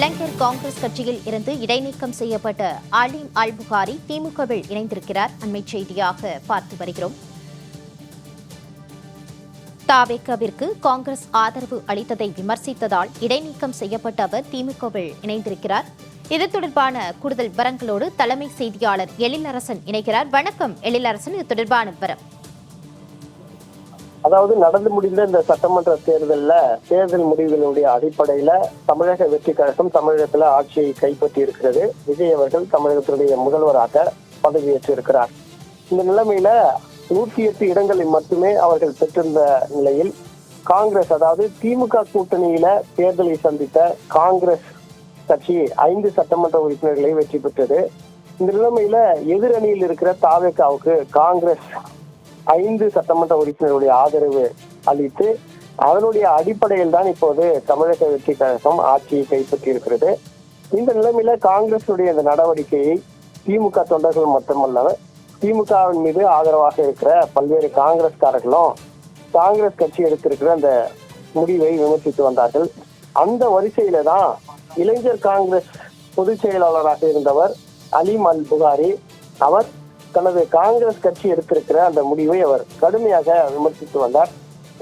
இளைஞர் காங்கிரஸ் கட்சியில் இருந்து இடைநீக்கம் செய்யப்பட்ட அலீம் அல் புகாரி திமுகவில் இணைந்திருக்கிறார். அண்மை செய்தியாக பார்த்து வருகிறோம். தவேகவிற்கு காங்கிரஸ் ஆதரவு அளித்ததை விமர்சித்ததால் இடைநீக்கம் செய்யப்பட்ட அவர் திமுகவில் இணைந்திருக்கிறார். இது தொடர்பான கூடுதல் விவரங்களோடு தலைமை செய்தியாளர் எழிலரசன் இணைகிறார். வணக்கம் எழிலரசன், இது தொடர்பான விவரம். அதாவது நடந்து முடிந்த இந்த சட்டமன்ற தேர்தல் முடிவுகளுடைய அடிப்படையில தமிழக வெற்றி கழகம் தமிழகத்துல ஆட்சியை கைப்பற்றி இருக்கிறது. விஜய் அவர்கள் தமிழகத்தினுடைய முதல்வராக பதவியேற்று இருக்கிறார். இந்த நிலைமையில 108 இடங்களில் மட்டுமே அவர்கள் பெற்றிருந்த நிலையில் காங்கிரஸ், அதாவது திமுக கூட்டணியில தேர்தலை சந்தித்த காங்கிரஸ் கட்சி 5 சட்டமன்ற உறுப்பினர்களை வெற்றி பெற்றது. இந்த நிலைமையில எதிரணியில் இருக்கிற தவேகாவுக்கு காங்கிரஸ் 5 சட்டமன்ற உறுப்பினர்களுடைய ஆதரவு அளித்து அதனுடைய அடிப்படையில் தான் இப்போது தமிழக வெற்றி கழகம் ஆட்சியை கைப்பற்றி இருக்கிறது. இந்த நிலைமையில காங்கிரசுடைய இந்த நடவடிக்கையை திமுக தொண்டர்கள் மட்டுமல்ல, திமுகவின் மீது ஆதரவாக இருக்கிற பல்வேறு காங்கிரஸ்காரர்களும் காங்கிரஸ் கட்சி எடுத்திருக்கிற அந்த முடிவை விமர்சித்து வந்தார்கள். அந்த வரிசையில தான் இளைஞர் காங்கிரஸ் பொதுச் செயலாளராக இருந்தவர் அலீம் அல் புகாரி, அவர் தனது காங்கிரஸ் கட்சி எடுத்திருக்கிற அந்த முடிவை அவர் கடுமையாக விமர்சித்து வந்தார்.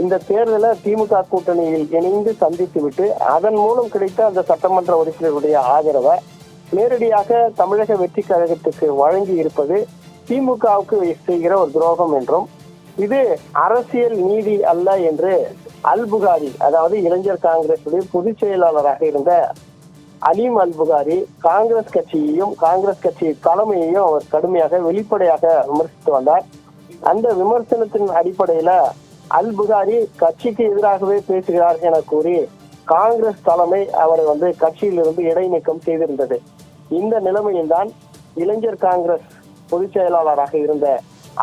இந்த தேர்தலை திமுக கூட்டணியில் இணைந்து சந்தித்து விட்டு அதன் மூலம் கிடைத்த அந்த சட்டமன்ற உறுப்பினருடைய ஆதரவை நேரடியாக தமிழக வெற்றி கழகத்துக்கு வழங்கி இருப்பது திமுகவுக்கு செய்கிற ஒரு துரோகம் என்றும், இது அரசியல் நீதி அல்ல என்று அல் புகாரி, அதாவது இளைஞர் காங்கிரஸ் பொதுச் செயலாளராக இருந்த அலீம் அல் புகாரி காங்கிரஸ் கட்சியையும் காங்கிரஸ் கட்சி தலைமையையும் அவர் கடுமையாக வெளிப்படையாக விமர்சித்து வந்தார். அந்த விமர்சனத்தின் அடிப்படையில அல் புகாரி கட்சிக்கு எதிராகவே பேசுகிறார் என கூறி காங்கிரஸ் தலைமை அவரை கட்சியிலிருந்து இடைநீக்கம் செய்திருந்தது. இந்த நிலைமையில்தான் இளைஞர் காங்கிரஸ் பொதுச் செயலாளராக இருந்த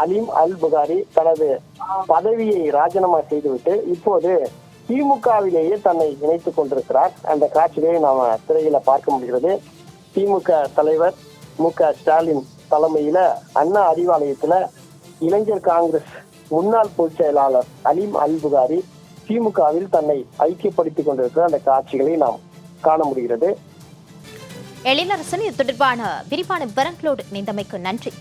அலீம் அல் புகாரி தனது பதவியை ராஜினாமா செய்துவிட்டு இப்போது திமுகவிலேயே தன்னை இணைத்துக் கொண்டிருக்கிறார். அந்த காட்சியை நாம திரையில பார்க்க முடிகிறது. திமுக தலைவர் மு.க.ஸ்டாலின் தலைமையில அண்ணா அறிவாலயத்துல இளைஞர் காங்கிரஸ் முன்னாள் பொதுச் செயலாளர் அலீம் அல் புகாரி திமுகவில் தன்னை ஐக்கியப்படுத்திக் கொண்டிருக்கிற அந்த காட்சிகளை நாம் காண முடிகிறது. எழிலரசன், இது தொடர்பான விரிவான விவரங்களோடு இணைந்தமைக்கு நன்றி.